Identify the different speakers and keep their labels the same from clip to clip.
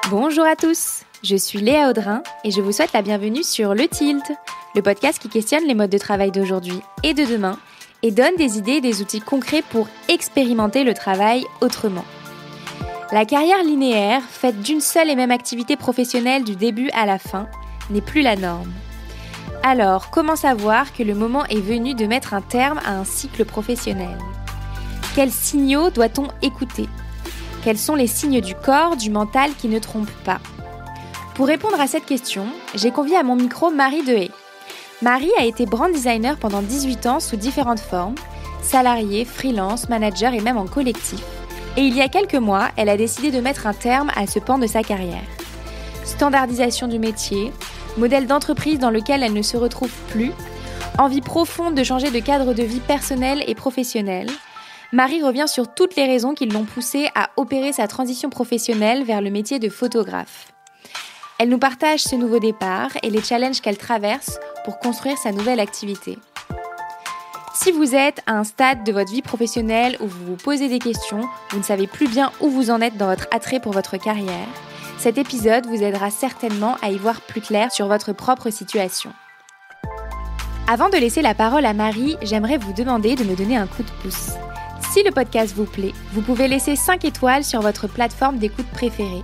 Speaker 1: Bonjour à tous, je suis Léa Audrin et je vous souhaite la bienvenue sur Le Tilt, le podcast qui questionne les modes de travail d'aujourd'hui et de demain et donne des idées et des outils concrets pour expérimenter le travail autrement. La carrière linéaire, faite d'une seule et même activité professionnelle du début à la fin, n'est plus la norme. Alors, comment savoir que le moment est venu de mettre un terme à un cycle professionnel ? Quels signaux doit-on écouter ? Quels sont les signes du corps, du mental qui ne trompent pas ? Pour répondre à cette question, j'ai convié à mon micro Marie Dehaye. Marie a été brand designer pendant 18 ans sous différentes formes, salariée, freelance, manager et même en collectif. Et il y a quelques mois, elle a décidé de mettre un terme à ce pan de sa carrière. Standardisation du métier, modèle d'entreprise dans lequel elle ne se retrouve plus, envie profonde de changer de cadre de vie personnel et professionnel. Marie revient sur toutes les raisons qui l'ont poussée à opérer sa transition professionnelle vers le métier de photographe. Elle nous partage ce nouveau départ et les challenges qu'elle traverse pour construire sa nouvelle activité. Si vous êtes à un stade de votre vie professionnelle où vous vous posez des questions, vous ne savez plus bien où vous en êtes dans votre attrait pour votre carrière, cet épisode vous aidera certainement à y voir plus clair sur votre propre situation. Avant de laisser la parole à Marie, j'aimerais vous demander de me donner un coup de pouce. Si le podcast vous plaît, vous pouvez laisser 5 étoiles sur votre plateforme d'écoute préférée,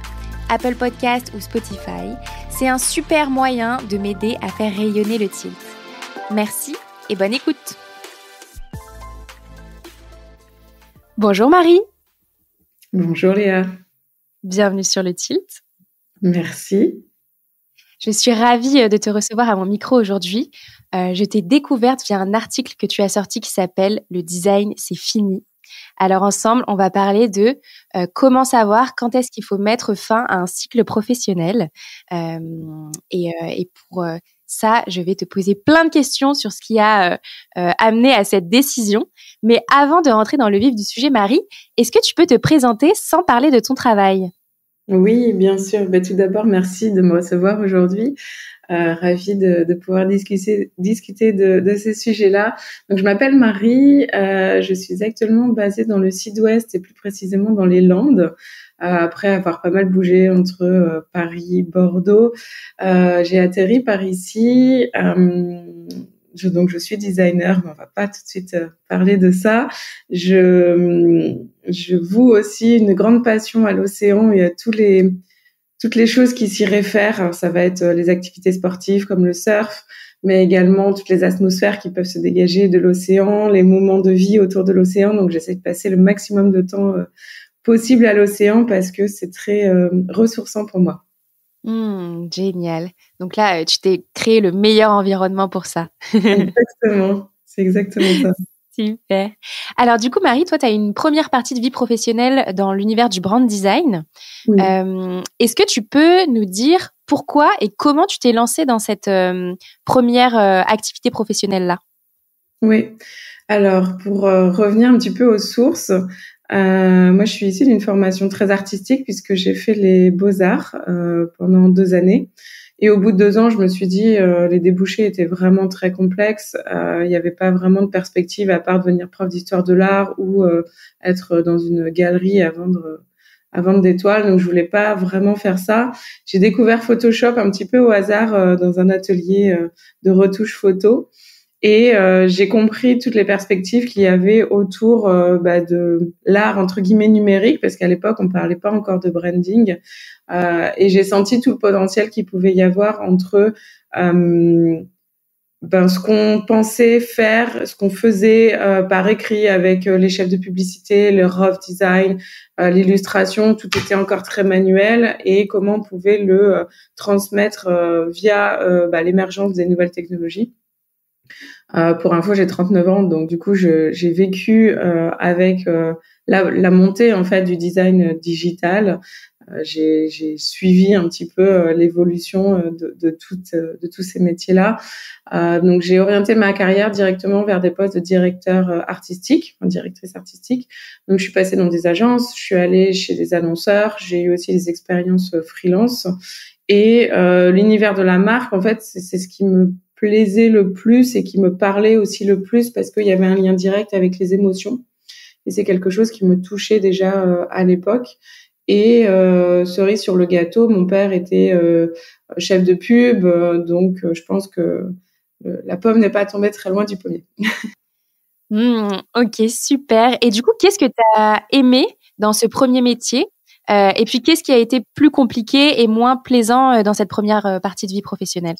Speaker 1: Apple Podcast ou Spotify. C'est un super moyen de m'aider à faire rayonner le Tilt. Merci et bonne écoute. Bonjour Marie.
Speaker 2: Bonjour Léa.
Speaker 1: Bienvenue sur le Tilt.
Speaker 2: Merci.
Speaker 1: Je suis ravie de te recevoir à mon micro aujourd'hui. Je t'ai découverte via un article que tu as sorti qui s'appelle « Le design, c'est fini ». Alors ensemble, on va parler de comment savoir quand est-ce qu'il faut mettre fin à un cycle professionnel. Et pour ça, je vais te poser plein de questions sur ce qui a amené à cette décision. Mais avant de rentrer dans le vif du sujet, Marie, est-ce que tu peux te présenter sans parler de ton travail ?
Speaker 2: Oui, bien sûr. Tout d'abord, merci de me recevoir aujourd'hui. Ravie de pouvoir discuter de ces sujets-là. Donc, je m'appelle Marie. Je suis actuellement basée dans le Sud-Ouest et plus précisément dans les Landes. Après avoir pas mal bougé entre Paris, Bordeaux, j'ai atterri par ici. Donc, je suis designer, mais on va pas tout de suite parler de ça. Je voue aussi une grande passion à l'océan et à toutes les choses qui s'y réfèrent. Alors, ça va être les activités sportives comme le surf, mais également toutes les atmosphères qui peuvent se dégager de l'océan, les moments de vie autour de l'océan. Donc, j'essaie de passer le maximum de temps possible à l'océan parce que c'est très ressourçant pour moi.
Speaker 1: Génial. Donc là, tu t'es créé le meilleur environnement pour ça.
Speaker 2: Exactement, c'est exactement ça.
Speaker 1: Super. Alors du coup, Marie, toi, tu as une première partie de vie professionnelle dans l'univers du brand design.
Speaker 2: Oui.
Speaker 1: Est-ce que tu peux nous dire pourquoi et comment tu t'es lancée dans cette première activité professionnelle-là ?
Speaker 2: Oui. Alors, pour revenir un petit peu aux sources, moi, je suis issue d'une formation très artistique puisque j'ai fait les beaux-arts pendant 2 années. Et au bout de 2 ans, je me suis dit les débouchés étaient vraiment très complexes. Il n'y avait pas vraiment de perspective à part devenir prof d'histoire de l'art ou être dans une galerie à vendre des toiles. Donc, je voulais pas vraiment faire ça. J'ai découvert Photoshop un petit peu au hasard dans un atelier de retouche photo. Et j'ai compris toutes les perspectives qu'il y avait autour de l'art entre guillemets numérique, parce qu'à l'époque on parlait pas encore de branding, et j'ai senti tout le potentiel qu'il pouvait y avoir entre ce qu'on pensait faire, ce qu'on faisait par écrit avec les chefs de publicité, le rough design, l'illustration, tout était encore très manuel, et comment on pouvait le transmettre via l'émergence des nouvelles technologies. Pour info, j'ai 39 ans, donc du coup, j'ai vécu avec la montée en fait du design digital. J'ai suivi un petit peu l'évolution de tous ces métiers-là. Donc, j'ai orienté ma carrière directement vers des postes de directrice artistique. Donc, je suis passée dans des agences, je suis allée chez des annonceurs, j'ai eu aussi des expériences freelance. Et l'univers de la marque, en fait, c'est ce qui me plaisait le plus et qui me parlait aussi le plus parce qu'il y avait un lien direct avec les émotions. Et c'est quelque chose qui me touchait déjà à l'époque. Et cerise sur le gâteau, mon père était chef de pub, donc je pense que la pomme n'est pas tombée très loin du pommier.
Speaker 1: Ok, super. Et du coup, qu'est-ce que tu as aimé dans ce premier métier? Et puis, qu'est-ce qui a été plus compliqué et moins plaisant dans cette première partie de vie professionnelle?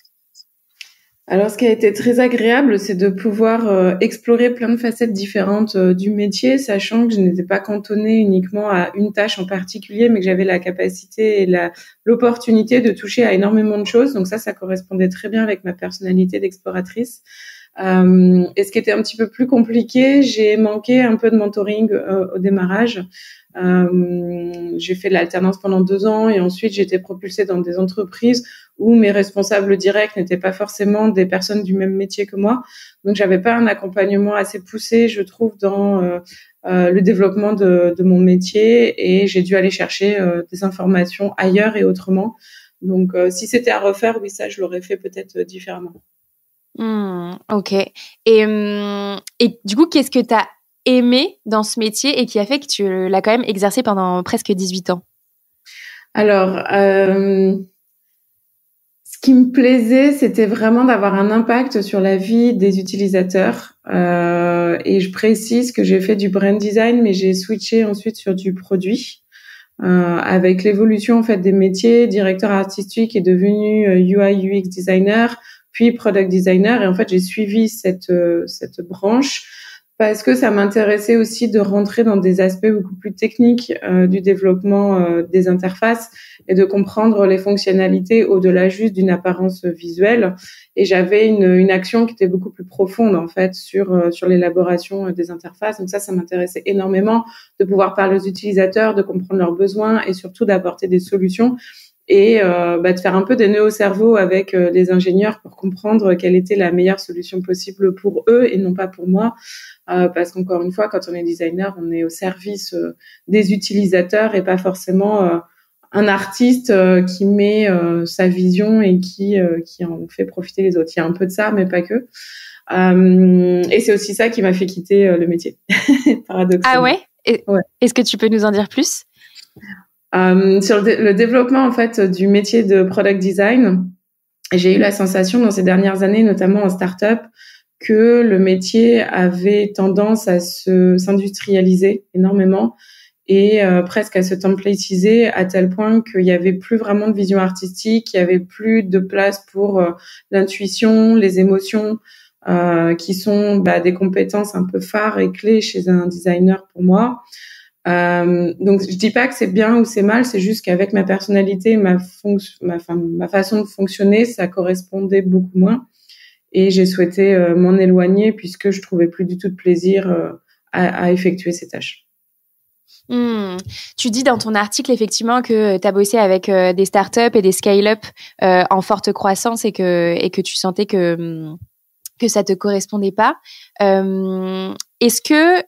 Speaker 2: Alors, ce qui a été très agréable, c'est de pouvoir explorer plein de facettes différentes du métier, sachant que je n'étais pas cantonnée uniquement à une tâche en particulier, mais que j'avais la capacité et l'opportunité de toucher à énormément de choses. Donc ça correspondait très bien avec ma personnalité d'exploratrice. Et ce qui était un petit peu plus compliqué, j'ai manqué un peu de mentoring au démarrage. J'ai fait de l'alternance pendant 2 ans et ensuite j'ai été propulsée dans des entreprises où mes responsables directs n'étaient pas forcément des personnes du même métier que moi. Donc j'avais pas un accompagnement assez poussé, je trouve, dans le développement de mon métier, et j'ai dû aller chercher des informations ailleurs et autrement. Donc si c'était à refaire, oui, ça je l'aurais fait peut-être différemment.
Speaker 1: Ok. Et du coup, qu'est-ce que tu as aimé dans ce métier et qui a fait que tu l'as quand même exercé pendant presque 18 ans?
Speaker 2: Alors, ce qui me plaisait, c'était vraiment d'avoir un impact sur la vie des utilisateurs. Et je précise que j'ai fait du brand design, mais j'ai switché ensuite sur du produit. Avec l'évolution en fait des métiers, directeur artistique est devenu UI UX designer, puis product designer, et en fait j'ai suivi cette branche parce que ça m'intéressait aussi de rentrer dans des aspects beaucoup plus techniques du développement des interfaces et de comprendre les fonctionnalités au-delà juste d'une apparence visuelle. Et j'avais une action qui était beaucoup plus profonde en fait sur l'élaboration des interfaces. Donc ça m'intéressait énormément de pouvoir parler aux utilisateurs, de comprendre leurs besoins et surtout d'apporter des solutions et de faire un peu des nœuds au cerveau avec les ingénieurs pour comprendre quelle était la meilleure solution possible pour eux et non pas pour moi. Parce qu'encore une fois, quand on est designer, on est au service des utilisateurs et pas forcément un artiste qui met sa vision et qui en fait profiter les autres. Il y a un peu de ça, mais pas que. Et c'est aussi ça qui m'a fait quitter le métier, paradoxalement.
Speaker 1: Ah ouais?
Speaker 2: Ouais.
Speaker 1: Est-ce que tu peux nous en dire plus?
Speaker 2: Sur le développement en fait du métier de product design, j'ai eu la sensation dans ces dernières années, notamment en start-up, que le métier avait tendance à s'industrialiser énormément et presque à se templatiser à tel point qu'il y avait plus vraiment de vision artistique, il y avait plus de place pour l'intuition, les émotions, qui sont des compétences un peu phares et clés chez un designer pour moi. Donc je dis pas que c'est bien ou c'est mal, c'est juste qu'avec ma personnalité, ma façon de fonctionner, ça correspondait beaucoup moins. Et j'ai souhaité m'en éloigner puisque je trouvais plus du tout de plaisir à effectuer ces tâches.
Speaker 1: Tu dis dans ton article effectivement que tu as bossé avec des startups et des scale-up en forte croissance et que tu sentais que ça te correspondait pas. Est-ce que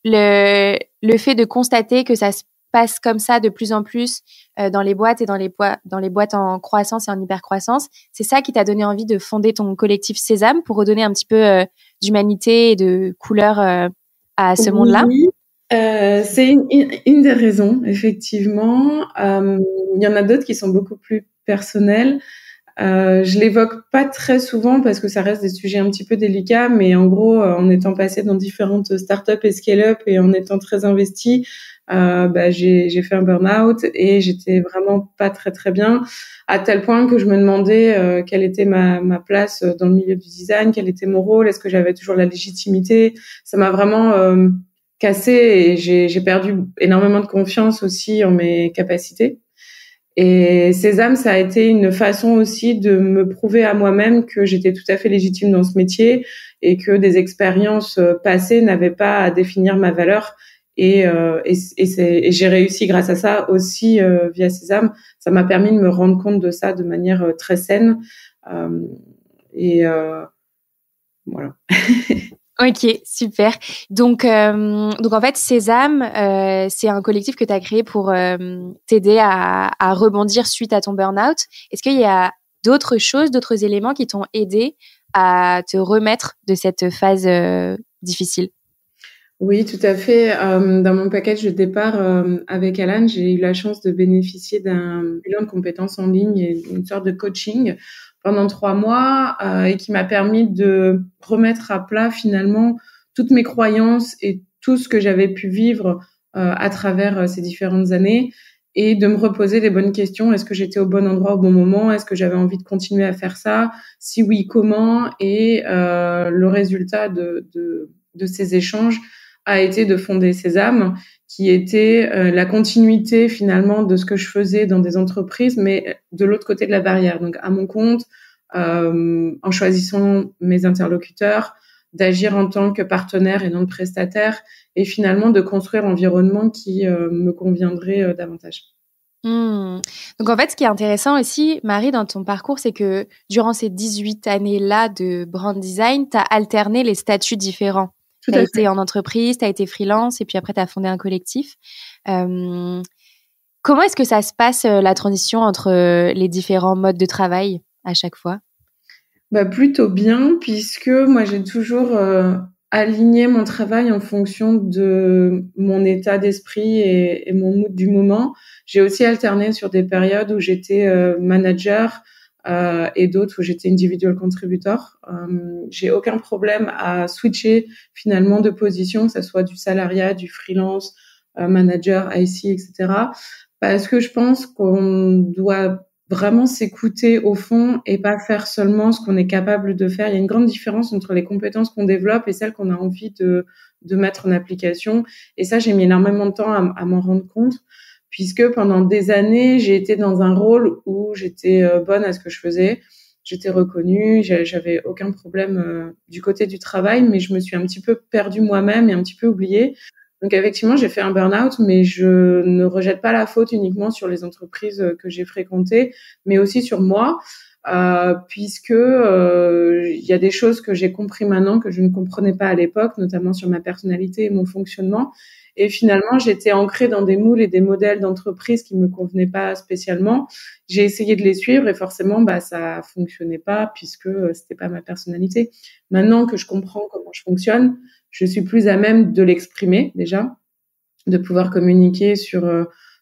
Speaker 1: le fait de constater que ça se passe comme ça de plus en plus dans les boîtes et dans les boîtes en croissance et en hypercroissance, c'est ça qui t'a donné envie de fonder ton collectif Sésame pour redonner un petit peu d'humanité et de couleur à ce monde-là?
Speaker 2: Oui, c'est une des raisons, effectivement. Il y en a d'autres qui sont beaucoup plus personnelles. Je l'évoque pas très souvent parce que ça reste des sujets un petit peu délicats, mais en gros, en étant passée dans différentes startups et scale-up et en étant très investie, j'ai fait un burn-out et j'étais vraiment pas très très bien, à tel point que je me demandais quelle était ma place dans le milieu du design, quel était mon rôle, est-ce que j'avais toujours la légitimité. Ça m'a vraiment cassée et j'ai perdu énormément de confiance aussi en mes capacités. Et Sésame, ça a été une façon aussi de me prouver à moi-même que j'étais tout à fait légitime dans ce métier et que des expériences passées n'avaient pas à définir ma valeur. Et j'ai réussi grâce à ça aussi via Sésame. Ça m'a permis de me rendre compte de ça de manière très saine. Voilà.
Speaker 1: Ok, super. Donc en fait, Sésame, c'est un collectif que tu as créé pour t'aider à rebondir suite à ton burn-out. Est-ce qu'il y a d'autres choses, d'autres éléments qui t'ont aidé à te remettre de cette phase difficile?
Speaker 2: Oui, tout à fait. Dans mon package de départ avec Alan, j'ai eu la chance de bénéficier d'un bilan de compétences en ligne et une sorte de coaching pendant 3 mois et qui m'a permis de remettre à plat finalement toutes mes croyances et tout ce que j'avais pu vivre à travers ces différentes années et de me reposer les bonnes questions. Est-ce que j'étais au bon endroit au bon moment? Est-ce que j'avais envie de continuer à faire ça? Si oui, comment? Et le résultat de ces échanges a été de fonder Sésame, qui était la continuité finalement de ce que je faisais dans des entreprises, mais de l'autre côté de la barrière, donc à mon compte, en choisissant mes interlocuteurs, d'agir en tant que partenaire et non de prestataire, et finalement de construire l'environnement qui me conviendrait davantage.
Speaker 1: Donc en fait, ce qui est intéressant aussi, Marie, dans ton parcours, c'est que durant ces 18 années-là de brand design, tu as alterné les statuts différents.
Speaker 2: Tout
Speaker 1: Tu as
Speaker 2: à
Speaker 1: été
Speaker 2: fait.
Speaker 1: en entreprise, tu as été freelance et puis après tu as fondé un collectif. Euh, Comment est-ce que ça se passe la transition entre les différents modes de travail à chaque fois?
Speaker 2: Bah, plutôt bien, puisque moi j'ai toujours aligné mon travail en fonction de mon état d'esprit et mon mood du moment. J'ai aussi alterné sur des périodes où j'étais manager et d'autres où j'étais individual contributor. J'ai aucun problème à switcher finalement de position, que ce soit du salariat, du freelance, manager, IC, etc. Parce que je pense qu'on doit vraiment s'écouter au fond et pas faire seulement ce qu'on est capable de faire. Il y a une grande différence entre les compétences qu'on développe et celles qu'on a envie de mettre en application. Et ça, j'ai mis énormément de temps à m'en rendre compte, puisque pendant des années, j'ai été dans un rôle où j'étais bonne à ce que je faisais. J'étais reconnue, j'avais aucun problème du côté du travail, mais je me suis un petit peu perdue moi-même et un petit peu oubliée. Donc effectivement, j'ai fait un burn-out, mais je ne rejette pas la faute uniquement sur les entreprises que j'ai fréquentées, mais aussi sur moi, puisque il y a des choses que j'ai compris maintenant que je ne comprenais pas à l'époque, notamment sur ma personnalité et mon fonctionnement. Et finalement, j'étais ancrée dans des moules et des modèles d'entreprise qui me convenaient pas spécialement. J'ai essayé de les suivre et forcément, bah, ça fonctionnait pas puisque c'était pas ma personnalité. Maintenant que je comprends comment je fonctionne, je suis plus à même de l'exprimer déjà, de pouvoir communiquer sur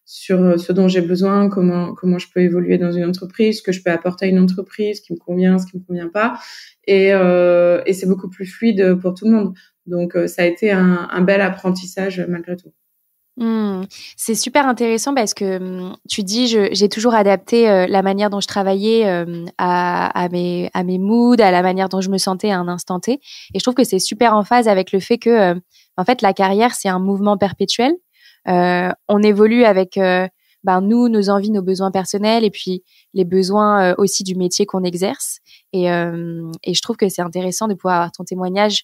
Speaker 2: ce dont j'ai besoin, comment je peux évoluer dans une entreprise, ce que je peux apporter à une entreprise, ce qui me convient, ce qui me convient pas, et c'est beaucoup plus fluide pour tout le monde. Donc ça a été un bel apprentissage malgré tout.
Speaker 1: C'est super intéressant parce que tu dis j'ai toujours adapté la manière dont je travaillais à mes moods, à la manière dont je me sentais à un instant T. Et je trouve que c'est super en phase avec le fait que en fait la carrière c'est un mouvement perpétuel. On évolue avec nous, nos envies, nos besoins personnels et puis les besoins aussi du métier qu'on exerce. Et je trouve que c'est intéressant de pouvoir avoir ton témoignage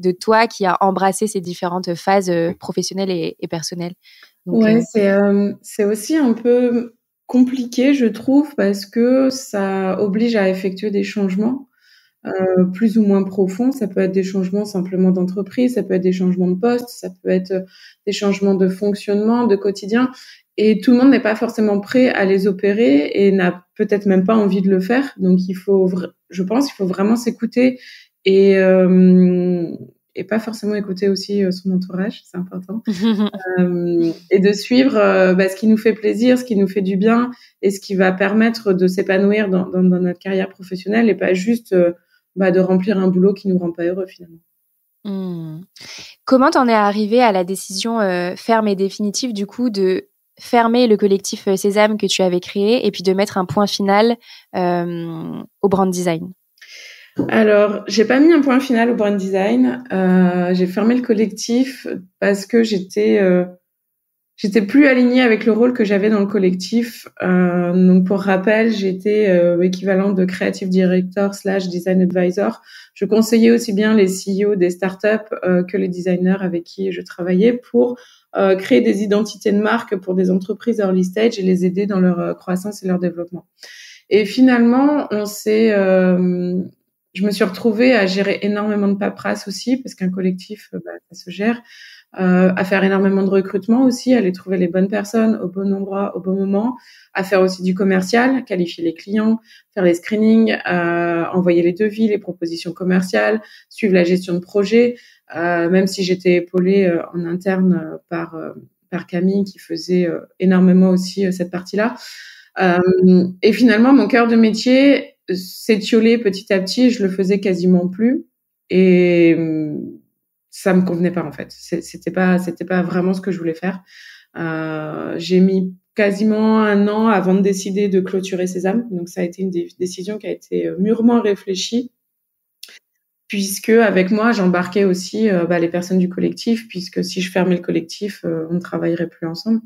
Speaker 1: de toi qui a embrassé ces différentes phases professionnelles et personnelles. Donc,
Speaker 2: Ouais, c'est aussi un peu compliqué, je trouve, parce que ça oblige à effectuer des changements plus ou moins profonds. Ça peut être des changements simplement d'entreprise, ça peut être des changements de poste, ça peut être des changements de fonctionnement, de quotidien. Et tout le monde n'est pas forcément prêt à les opérer et n'a peut-être même pas envie de le faire. Donc, je pense qu'il faut vraiment s'écouter et, euh, et pas forcément écouter aussi son entourage, c'est important. Et de suivre ce qui nous fait plaisir, ce qui nous fait du bien et ce qui va permettre de s'épanouir dans notre carrière professionnelle et pas juste de remplir un boulot qui nous rend pas heureux finalement.
Speaker 1: Comment t'en es arrivé à la décision ferme et définitive du coup de fermer le collectif Sésame que tu avais créé et puis de mettre un point final au brand design?
Speaker 2: Alors, j'ai pas mis un point final au brand design. J'ai fermé le collectif parce que j'étais plus alignée avec le rôle que j'avais dans le collectif. Donc, pour rappel, j'étais équivalent de creative director / design advisor. Je conseillais aussi bien les CEO des startups que les designers avec qui je travaillais pour créer des identités de marque pour des entreprises early stage et les aider dans leur croissance et leur développement. Et finalement, je me suis retrouvée à gérer énormément de paperasse aussi parce qu'un collectif, ça se gère. à faire énormément de recrutement aussi, à aller trouver les bonnes personnes au bon endroit, au bon moment, à faire aussi du commercial, qualifier les clients, faire les screenings, envoyer les devis, les propositions commerciales, suivre la gestion de projet, même si j'étais épaulée en interne par Camille qui faisait énormément aussi cette partie-là. Et finalement, mon cœur de métier s'étiolait petit à petit, je le faisais quasiment plus. Et ça me convenait pas en fait. C'était pas vraiment ce que je voulais faire. J'ai mis quasiment 1 an avant de décider de clôturer Sésame. Donc ça a été une décision qui a été mûrement réfléchie, puisque avec moi j'embarquais aussi les personnes du collectif, puisque si je fermais le collectif, on ne travaillerait plus ensemble.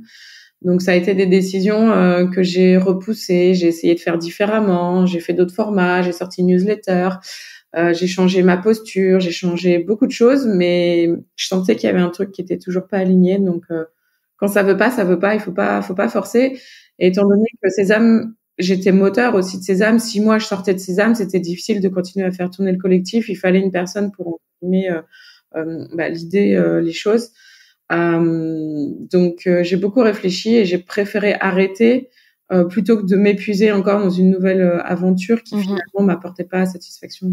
Speaker 2: Donc ça a été des décisions que j'ai repoussées. J'ai essayé de faire différemment. J'ai fait d'autres formats. J'ai sorti une newsletter. J'ai changé ma posture, j'ai changé beaucoup de choses, mais je sentais qu'il y avait un truc qui était toujours pas aligné. Donc, quand ça veut pas, ça veut pas. Il faut pas forcer. Et étant donné que Sésame, j'étais moteur aussi de Sésame. Si moi je sortais de Sésame, c'était difficile de continuer à faire tourner le collectif. Il fallait une personne pour animer l'idée, les choses. Donc, j'ai beaucoup réfléchi et j'ai préféré arrêter plutôt que de m'épuiser encore dans une nouvelle aventure qui finalement m'apportait pas satisfaction.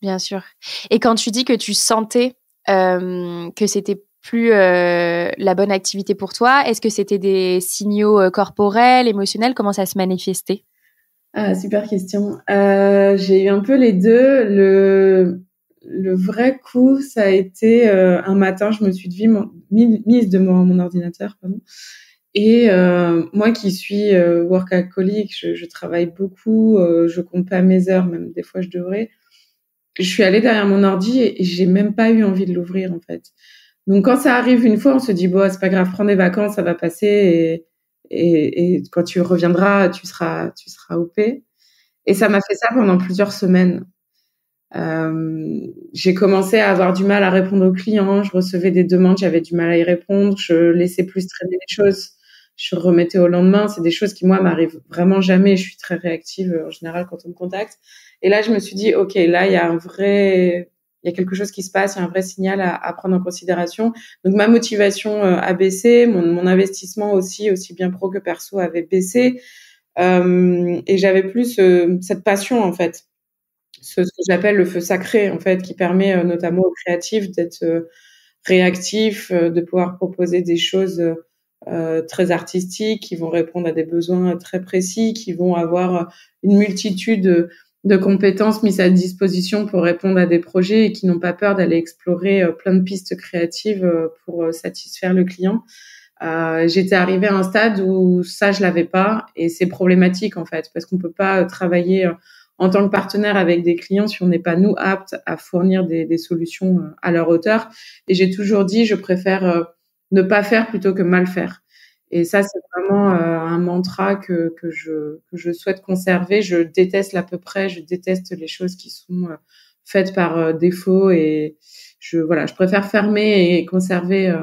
Speaker 1: Bien sûr. Et quand tu dis que tu sentais que c'était plus la bonne activité pour toi, est-ce que c'était des signaux corporels, émotionnels? Comment ça se manifestait?
Speaker 2: Ah, super question. J'ai eu un peu les deux. Le vrai coup, ça a été un matin, je me suis mise devant mon ordinateur, pardon. Et moi qui suis workaholic, je travaille beaucoup, je compte pas mes heures, même des fois je devrais. Je suis allée derrière mon ordi et j'ai même pas eu envie de l'ouvrir en fait. Donc quand ça arrive une fois, on se dit bon, c'est pas grave, prends des vacances, ça va passer et quand tu reviendras, tu seras OP. Et ça m'a fait ça pendant plusieurs semaines. J'ai commencé à avoir du mal à répondre aux clients, je recevais des demandes, j'avais du mal à y répondre, je laissais plus traîner les choses, je remettais au lendemain. C'est des choses qui, moi, m'arrivent vraiment jamais. Je suis très réactive en général quand on me contacte. Et là, je me suis dit, OK, là, il y a quelque chose qui se passe, il y a un vrai signal à prendre en considération. Donc, ma motivation a baissé, mon investissement aussi bien pro que perso avait baissé. Et j'avais plus cette passion, en fait. Ce que j'appelle le feu sacré, en fait, qui permet notamment aux créatifs d'être réactifs, de pouvoir proposer des choses très artistiques, qui vont répondre à des besoins très précis, qui vont avoir une multitude de compétences mises à disposition pour répondre à des projets et qui n'ont pas peur d'aller explorer plein de pistes créatives pour satisfaire le client. J'étais arrivée à un stade où ça, je l'avais pas, et c'est problématique en fait, parce qu'on peut pas travailler en tant que partenaire avec des clients si on n'est pas nous aptes à fournir des solutions à leur hauteur. Et j'ai toujours dit, je préfère ne pas faire plutôt que mal faire. Et ça, c'est vraiment un mantra que je souhaite conserver. Je déteste l'à peu près, je déteste les choses qui sont faites par défaut, et je préfère fermer et conserver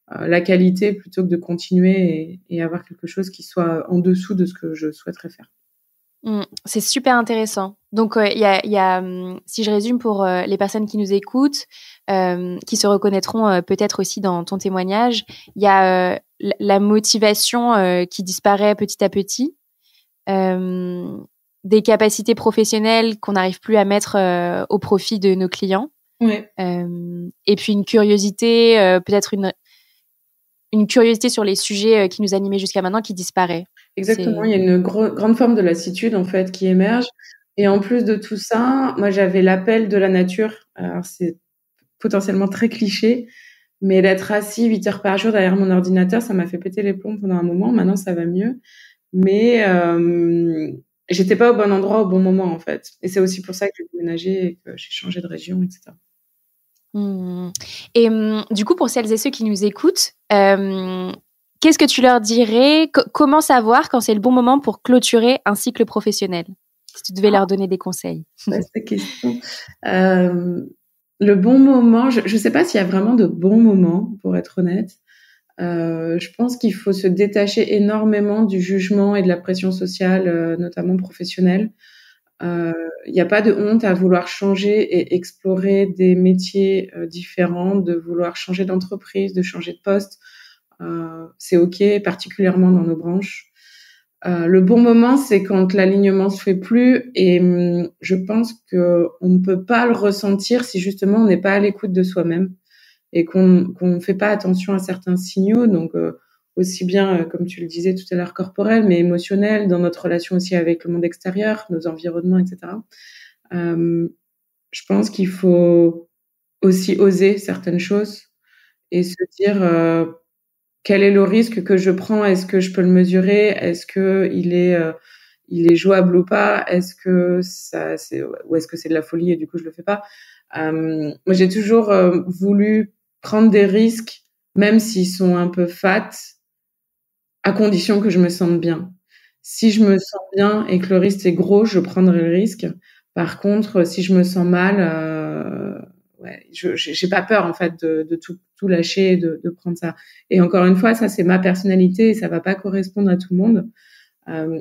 Speaker 2: la qualité plutôt que de continuer et avoir quelque chose qui soit en dessous de ce que je souhaiterais faire.
Speaker 1: C'est super intéressant. Donc, il y a, si je résume pour les personnes qui nous écoutent, qui se reconnaîtront peut-être aussi dans ton témoignage, il y a la motivation qui disparaît petit à petit, des capacités professionnelles qu'on n'arrive plus à mettre au profit de nos clients,
Speaker 2: ouais.
Speaker 1: Et puis une curiosité, peut-être une curiosité sur les sujets qui nous animaient jusqu'à maintenant qui disparaît.
Speaker 2: Exactement, il y a une grande forme de lassitude en fait qui émerge. Et en plus de tout ça, moi j'avais l'appel de la nature. Alors c'est potentiellement très cliché, mais d'être assis 8 heures par jour derrière mon ordinateur, ça m'a fait péter les plombs pendant un moment. Maintenant ça va mieux, mais j'étais pas au bon endroit au bon moment en fait. Et c'est aussi pour ça que j'ai déménagé et que j'ai changé de région, etc.
Speaker 1: Et du coup, pour celles et ceux qui nous écoutent, qu'est-ce que tu leur dirais? Comment savoir quand c'est le bon moment pour clôturer un cycle professionnel? Si tu devais leur donner des conseils.
Speaker 2: Cette question. Le bon moment, je ne sais pas s'il y a vraiment de bons moments, pour être honnête. Je pense qu'il faut se détacher énormément du jugement et de la pression sociale, notamment professionnelle. Il n'y a pas de honte à vouloir changer et explorer des métiers différents, de vouloir changer d'entreprise, de changer de poste. C'est OK, particulièrement dans nos branches. Le bon moment, c'est quand l'alignement se fait plus et je pense que on ne peut pas le ressentir si justement on n'est pas à l'écoute de soi-même et qu'on ne fait pas attention à certains signaux. Donc, aussi bien, comme tu le disais tout à l'heure, corporel, mais émotionnel, dans notre relation aussi avec le monde extérieur, nos environnements, etc. Je pense qu'il faut aussi oser certaines choses et se dire quel est le risque que je prends? Est-ce que je peux le mesurer? Est-ce que il est jouable ou pas? Est-ce que ça, ou est-ce que c'est de la folie et du coup je le fais pas? Moi, j'ai toujours voulu prendre des risques, même s'ils sont un peu fat, à condition que je me sente bien. Si je me sens bien et que le risque est gros, je prendrai le risque. Par contre, si je me sens mal, ouais, j'ai pas peur en fait de tout lâcher et de prendre ça. Et encore une fois, ça c'est ma personnalité et ça va pas correspondre à tout le monde.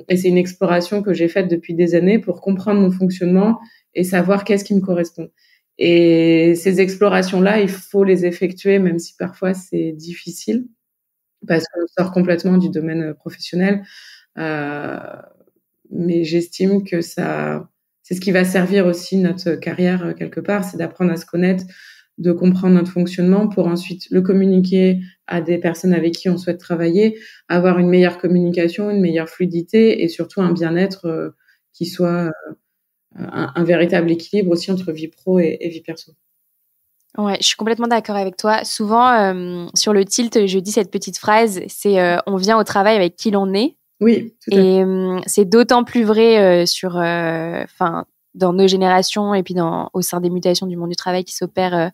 Speaker 2: Et c'est une exploration que j'ai faite depuis des années pour comprendre mon fonctionnement et savoir qu'est-ce qui me correspond. Et ces explorations-là, il faut les effectuer, même si parfois c'est difficile parce qu'on sort complètement du domaine professionnel. Mais j'estime que ça, c'est ce qui va servir aussi notre carrière quelque part, c'est d'apprendre à se connaître, de comprendre notre fonctionnement pour ensuite le communiquer à des personnes avec qui on souhaite travailler, avoir une meilleure communication, une meilleure fluidité et surtout un bien-être qui soit un véritable équilibre aussi entre vie pro et vie perso.
Speaker 1: Ouais, je suis complètement d'accord avec toi. Souvent, sur le tilt, je dis cette petite phrase, c'est on vient au travail avec qui l'on est.
Speaker 2: Oui, tout à fait.
Speaker 1: Et c'est d'autant plus vrai dans nos générations et puis au sein des mutations du monde du travail qui s'opèrent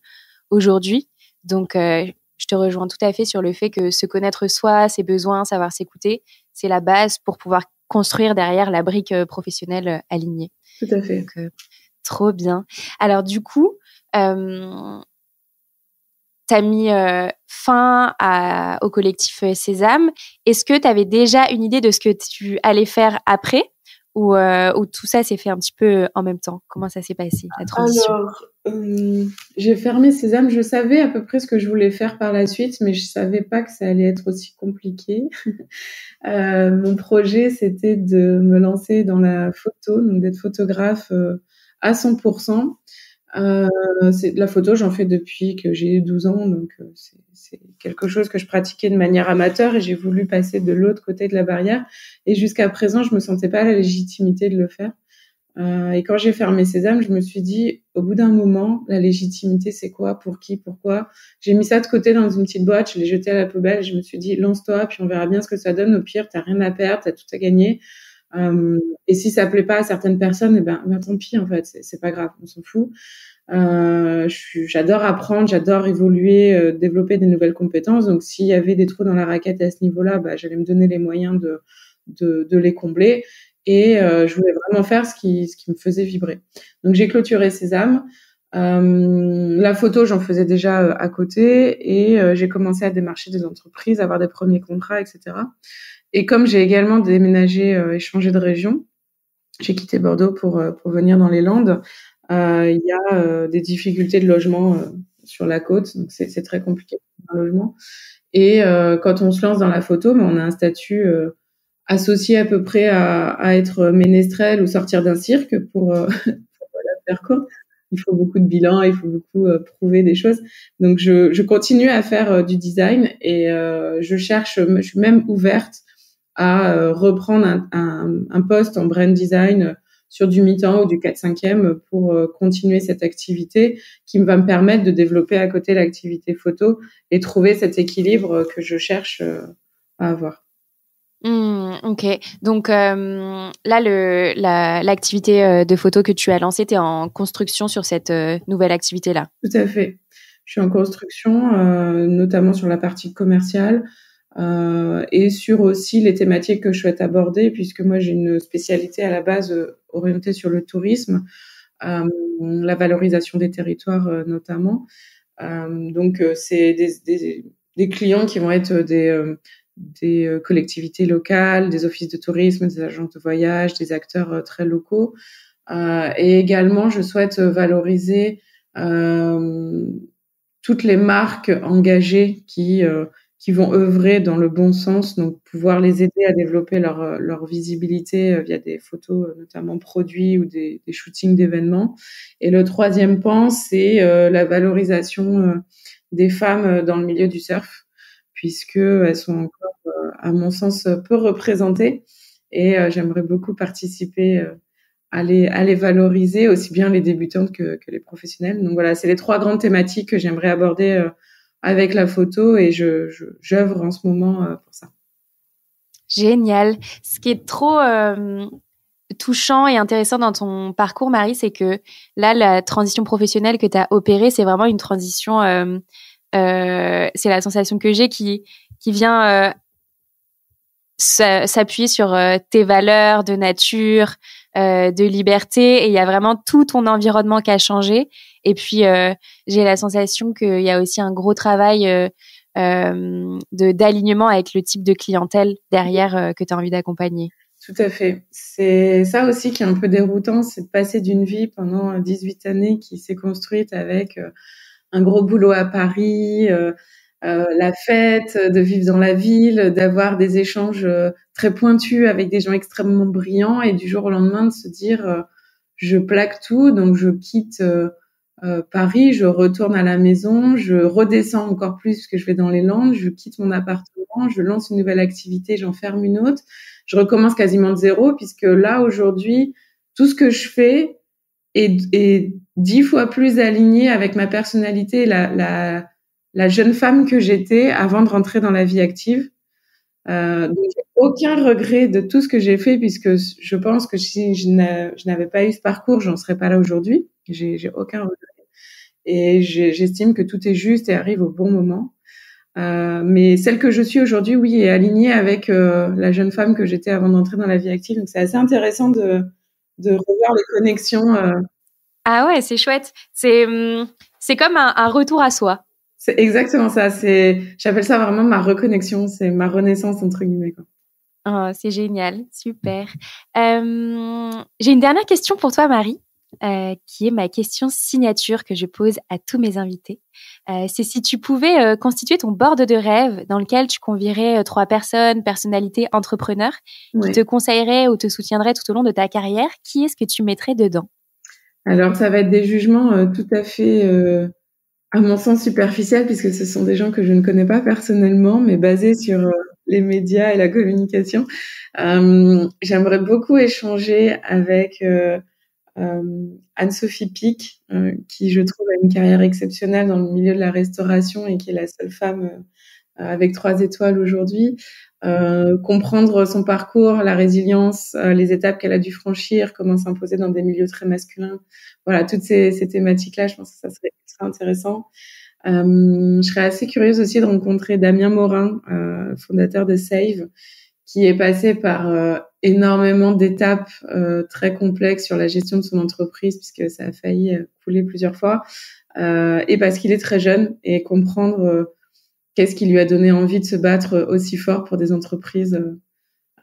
Speaker 1: aujourd'hui. Donc, je te rejoins tout à fait sur le fait que se connaître soi, ses besoins, savoir s'écouter, c'est la base pour pouvoir construire derrière la brique professionnelle alignée.
Speaker 2: Tout à fait.
Speaker 1: Donc, trop bien. Alors, du coup, t'as mis fin au collectif Sésame. Est-ce que tu avais déjà une idée de ce que tu allais faire après ou tout ça s'est fait un petit peu en même temps? Comment ça s'est passé, la transition?
Speaker 2: Alors, j'ai fermé Sésame. Je savais à peu près ce que je voulais faire par la suite, mais je savais pas que ça allait être aussi compliqué. Mon projet, c'était de me lancer dans la photo, donc d'être photographe à 100%. C'est de la photo, j'en fais depuis que j'ai 12 ans, donc c'est quelque chose que je pratiquais de manière amateur et j'ai voulu passer de l'autre côté de la barrière. Et jusqu'à présent, je me sentais pas la légitimité de le faire. Et quand j'ai fermé Sésame, je me suis dit, au bout d'un moment, la légitimité, c'est quoi? Pour qui? Pourquoi? J'ai mis ça de côté dans une petite boîte, je l'ai jeté à la poubelle, je me suis dit, lance-toi, puis on verra bien ce que ça donne. Au pire, t'as rien à perdre, t'as tout à gagner. Et si ça plaît pas à certaines personnes, eh ben tant pis, en fait, c'est pas grave, on s'en fout. J'adore apprendre, j'adore évoluer, développer des nouvelles compétences. Donc, s'il y avait des trous dans la raquette à ce niveau-là, bah, j'allais me donner les moyens de les combler. Et je voulais vraiment faire ce qui me faisait vibrer. Donc, j'ai clôturé Sésame. La photo, j'en faisais déjà à côté et j'ai commencé à démarcher des entreprises, avoir des premiers contrats, etc. Et comme j'ai également déménagé et changé de région, j'ai quitté Bordeaux pour venir dans les Landes. Il y a des difficultés de logement sur la côte, donc c'est très compliqué un logement. Et quand on se lance dans la photo, mais on a un statut associé à peu près à être ménestrel ou sortir d'un cirque pour la faire courte. Il faut beaucoup de bilans, il faut beaucoup prouver des choses. Donc je continue à faire du design et je suis même ouverte à reprendre un poste en brand design sur du mi-temps ou du 4/5e pour continuer cette activité qui va me permettre de développer à côté l'activité photo et trouver cet équilibre que je cherche à avoir.
Speaker 1: Ok. Donc là, l'activité de photo que tu as lancée, tu es en construction sur cette nouvelle activité-là.
Speaker 2: Tout à fait. Je suis en construction, notamment sur la partie commerciale et sur aussi les thématiques que je souhaite aborder, puisque moi j'ai une spécialité à la base orientée sur le tourisme, la valorisation des territoires notamment. Donc c'est des clients qui vont être des collectivités locales, des offices de tourisme, des agences de voyage, des acteurs très locaux. Et également, je souhaite valoriser toutes les marques engagées qui vont œuvrer dans le bon sens, donc pouvoir les aider à développer leur visibilité via des photos, notamment produits ou des shootings d'événements. Et le troisième pan, c'est la valorisation des femmes dans le milieu du surf, puisque elles sont encore, à mon sens, peu représentées. Et j'aimerais beaucoup participer à les valoriser, aussi bien les débutantes que les professionnels. Donc voilà, c'est les trois grandes thématiques que j'aimerais aborder avec la photo, et j'œuvre en ce moment pour ça.
Speaker 1: Génial. Ce qui est trop touchant et intéressant dans ton parcours, Marie, c'est que là, la transition professionnelle que tu as opérée, c'est vraiment une transition, c'est la sensation que j'ai qui vient s'appuyer sur tes valeurs de nature, de liberté, et il y a vraiment tout ton environnement qui a changé. Et puis, j'ai la sensation qu'il y a aussi un gros travail d'alignement avec le type de clientèle derrière que tu as envie d'accompagner.
Speaker 2: Tout à fait. C'est ça aussi qui est un peu déroutant, c'est de passer d'une vie pendant 18 années qui s'est construite avec un gros boulot à Paris, la fête, de vivre dans la ville, d'avoir des échanges très pointus avec des gens extrêmement brillants, et du jour au lendemain de se dire je plaque tout, donc je quitte Paris, je retourne à la maison, je redescends encore plus parce que je vais dans les Landes, je quitte mon appartement, je lance une nouvelle activité, j'en ferme une autre, je recommence quasiment de zéro, puisque là aujourd'hui tout ce que je fais est 10 fois plus aligné avec ma personnalité, la jeune femme que j'étais avant de rentrer dans la vie active. Donc, j'ai aucun regret de tout ce que j'ai fait, puisque je pense que si je n'avais pas eu ce parcours, j'en serais pas là aujourd'hui. J'ai aucun regret. Et j'estime que tout est juste et arrive au bon moment. Mais celle que je suis aujourd'hui, oui, est alignée avec la jeune femme que j'étais avant d'entrer dans la vie active. Donc, c'est assez intéressant de revoir les connexions.
Speaker 1: Ah ouais, c'est chouette. C'est comme un retour à soi.
Speaker 2: C'est exactement ça. J'appelle ça vraiment ma reconnexion. C'est ma renaissance, entre guillemets, quoi.
Speaker 1: Oh, c'est génial. Super. J'ai une dernière question pour toi, Marie, qui est ma question signature que je pose à tous mes invités. C'est si tu pouvais constituer ton board de rêve dans lequel tu convierais 3 personnes, personnalités, entrepreneurs, qui te conseilleraient ou te soutiendraient tout au long de ta carrière, qui est-ce que tu mettrais dedans?
Speaker 2: Alors, ça va être des jugements tout à fait, à mon sens, superficiels, puisque ce sont des gens que je ne connais pas personnellement, mais basés sur les médias et la communication. J'aimerais beaucoup échanger avec Anne-Sophie Pic, qui, je trouve, a une carrière exceptionnelle dans le milieu de la restauration et qui est la seule femme avec 3 étoiles aujourd'hui. Comprendre son parcours, la résilience, les étapes qu'elle a dû franchir, comment s'imposer dans des milieux très masculins. Voilà, toutes ces thématiques-là, je pense que ça serait extra intéressant. Je serais assez curieuse aussi de rencontrer Damien Morin, fondateur de Save, qui est passé par énormément d'étapes très complexes sur la gestion de son entreprise, puisque ça a failli couler plusieurs fois, et parce qu'il est très jeune, et comprendre qu'est-ce qui lui a donné envie de se battre aussi fort pour des entreprises,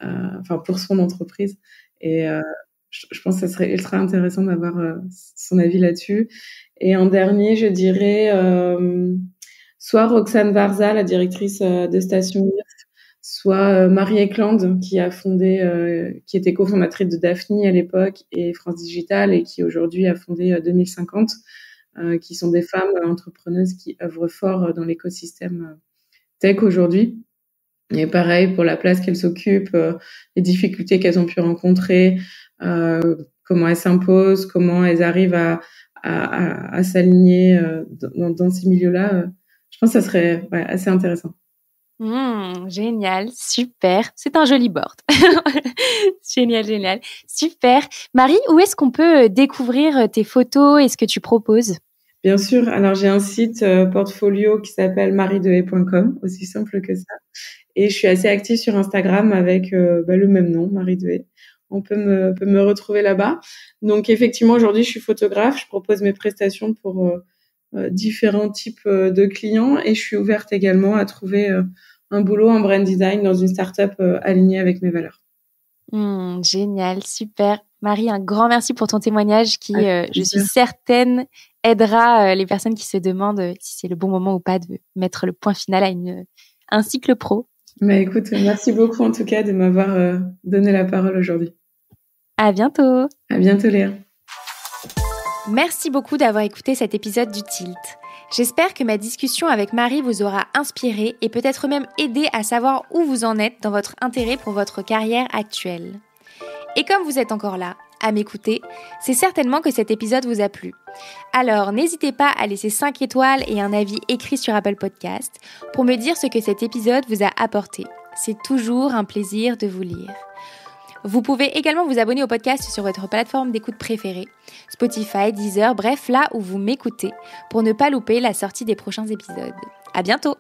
Speaker 2: enfin pour son entreprise. Et je pense que ça serait ultra intéressant d'avoir son avis là-dessus. Et en dernier, je dirais soit Roxane Varza, la directrice de Station Myrte, soit Marie Eklund, qui a fondé, qui était cofondatrice de Daphne à l'époque et France Digital, et qui aujourd'hui a fondé 2050, qui sont des femmes entrepreneuses qui œuvrent fort dans l'écosystème tech aujourd'hui. Et pareil pour la place qu'elles occupent, les difficultés qu'elles ont pu rencontrer, comment elles s'imposent, comment elles arrivent à s'aligner dans ces milieux-là. Je pense que ça serait assez intéressant.
Speaker 1: Génial, super. C'est un joli board. Génial. Super. Marie, où est-ce qu'on peut découvrir tes photos et ce que tu proposes?
Speaker 2: Bien sûr. Alors, j'ai un site portfolio qui s'appelle mariedehaye.com, aussi simple que ça. Et je suis assez active sur Instagram avec le même nom, Marie Dehaye. On peut me retrouver là-bas. Donc, effectivement, aujourd'hui, je suis photographe. Je propose mes prestations pour différents types de clients, et je suis ouverte également à trouver un boulot en brand design dans une start-up alignée avec mes valeurs.
Speaker 1: Génial, super. Marie, un grand merci pour ton témoignage qui, je suis certaine, aidera les personnes qui se demandent si c'est le bon moment ou pas de mettre le point final à un cycle pro.
Speaker 2: Mais écoute, merci beaucoup en tout cas de m'avoir donné la parole aujourd'hui.
Speaker 1: À bientôt.
Speaker 2: À bientôt Léa.
Speaker 1: Merci beaucoup d'avoir écouté cet épisode du Tilt. J'espère que ma discussion avec Marie vous aura inspiré et peut-être même aidé à savoir où vous en êtes dans votre intérêt pour votre carrière actuelle. Et comme vous êtes encore là, à m'écouter, c'est certainement que cet épisode vous a plu. Alors n'hésitez pas à laisser 5 étoiles et un avis écrit sur Apple Podcast pour me dire ce que cet épisode vous a apporté. C'est toujours un plaisir de vous lire. Vous pouvez également vous abonner au podcast sur votre plateforme d'écoute préférée, Spotify, Deezer, bref, là où vous m'écoutez, pour ne pas louper la sortie des prochains épisodes. À bientôt!